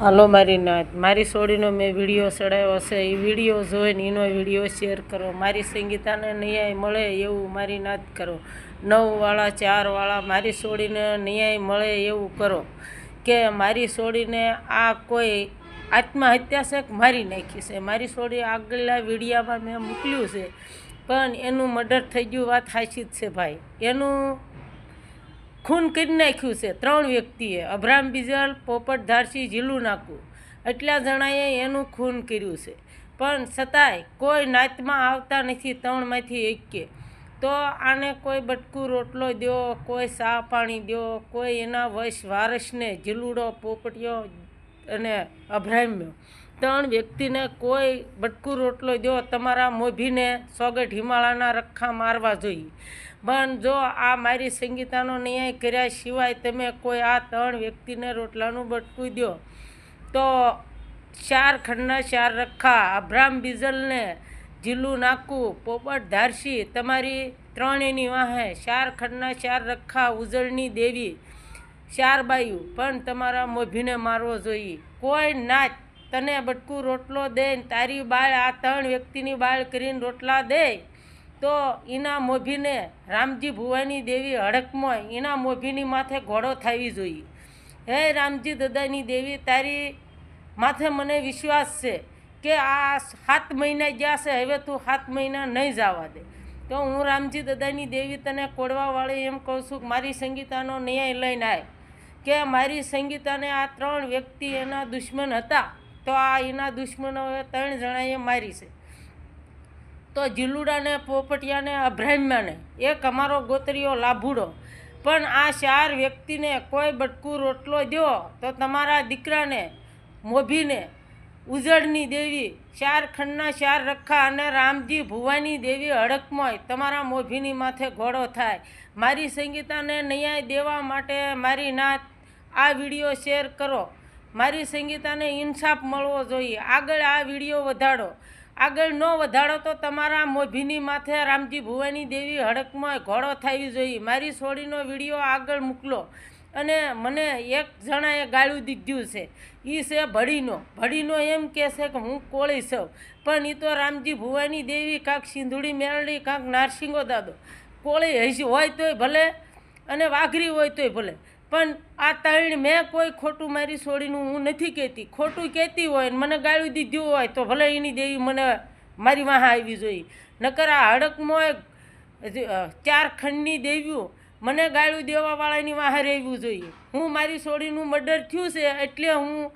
હાલો મારી નાત મારી સોડીનો મેં વિડીયો ચડાવ્યો છે એ વિડીયો જોઈને એનો વિડીયો શેર કરો। મારી સંગીતાને ન્યાય મળે એવું મારી નાત કરો। 9 વાળા 4 વાળા મારી સોડીને ન્યાય મળે એવું કરો કે મારી સોડીને આ કોઈ આત્મહત્યા છે કે મારી નાખી છે। મારી સોડી આગલા વિડીયામાં મેં મોકલ્યું છે પણ એનું મર્ડર થઈ ગયું, વાત સાચી જ છે ભાઈ। એનું ખૂન કરી નાખ્યું છે 3 વ્યક્તિએ, અબ્રામ બીજલ, પોપટ ધારસી, જીલું નાકુ, એટલા જણાએ એનું ખૂન કર્યું છે। પણ છતાંય કોઈ નાતમાં આવતા નથી 3માંથી એકે। તો આને કોઈ બટકું રોટલો દો, કોઈ ચા પાણી દો, કોઈ એના વારસને જીલુડો, પોપટીયો અને અબ્રામ્યો 3 વ્યક્તિને કોઈ બટકું રોટલો દો। તમારા મોભીને સોગઠ હિમાલયના રખ્ખા મારવા જોઈએ। પણ જો આ મારી સંગીતાનો ન્યાય કર્યા સિવાય તમે કોઈ આ 3 વ્યક્તિને રોટલાનું બટકું દો તો 4 ખંડના 4 રખ્ખા, અબ્રામ બીજલને, જીલું નાકુ, પોપટ ધારસી, તમારી 3 વાહે 4 ખંડના 4 રખ્ખા, ઉજળની દેવી 4 બાયું પણ તમારા મોભીને મારવો જોઈએ। કોઈ નાચ તને બટકું રોટલો દે, તારી બાળ આ 3 વ્યક્તિની બાળ કરીને રોટલા દે તો એના મોભીને રામજી ભુવાની દેવી હડકમોય એના મોભીની માથે ઘોડો થવી જોઈએ। હે રામજી દાદાની દેવી, તારી માથે મને વિશ્વાસ છે કે આ 7 મહિના ગયા છે, હવે તું 7 મહિના નહીં જવા દે। તો હું રામજી દાદાની દેવી તને કોડવાવાળી એમ કહું છું કે મારી સંગીતાનો ન્યાય લઈને આય કે મારી સંગીતાને આ 3 વ્યક્તિ એના દુશ્મન હતા તો આ એના દુશ્મનોએ 3 જણાએ મારી છે। તો જીલુડાને, પોપટિયાને, અબ્રાહ્મ્યાને એક અમારો ગોતરીઓ લાભુડો, પણ આ 4 વ્યક્તિને કોઈ બટકું રોટલો દો તો તમારા દીકરાને મોભીને ઉજળની દેવી 4 ખંડના 4 રખ્ખા અને રામજી ભુવાની દેવી હડકમોય તમારા મોભીની માથે ઘોડો થાય। મારી સંગીતાને ન્યાય દેવા માટે મારી નાત આ વિડીયો શેર કરો। મારી સંગીતાને ઇન્સાફ મળવો જોઈએ। આગળ આ વિડીયો વધારો, આગળ ન વધારો તો તમારા મોભીની માથે રામજી ભુવાની દેવી હડકમાં ઘોડો થવી જોઈએ। મારી સોડીનો વિડીયો આગળ મોકલો। અને મને એક જણાએ ગાળું દીધું છે, એ છે ભડીનો એમ કહે છે કે હું કોળી છું, પણ એ તો રામજી ભુવાની દેવી કાંક સિંધુડી મેળડી કાંક નારસિંગો દાદો કોળી હજી હોય તોય ભલે અને વાઘરી હોય તોય ભલે, પણ આ 3 મેં કોઈ ખોટું મારી સોડીનું હું નથી કહેતી। ખોટું કહેતી હોય ને મને ગાળું દીધું હોય તો ભલે એની દેવી મને મારી વાહ આવી જોઈએ, નકર આ હડકમાં 4 ખંડની દેવીઓ મને ગાળું દેવાવાળાની વાહ રહેવું જોઈએ। હું મારી સોડીનું મર્ડર થયું છે એટલે હું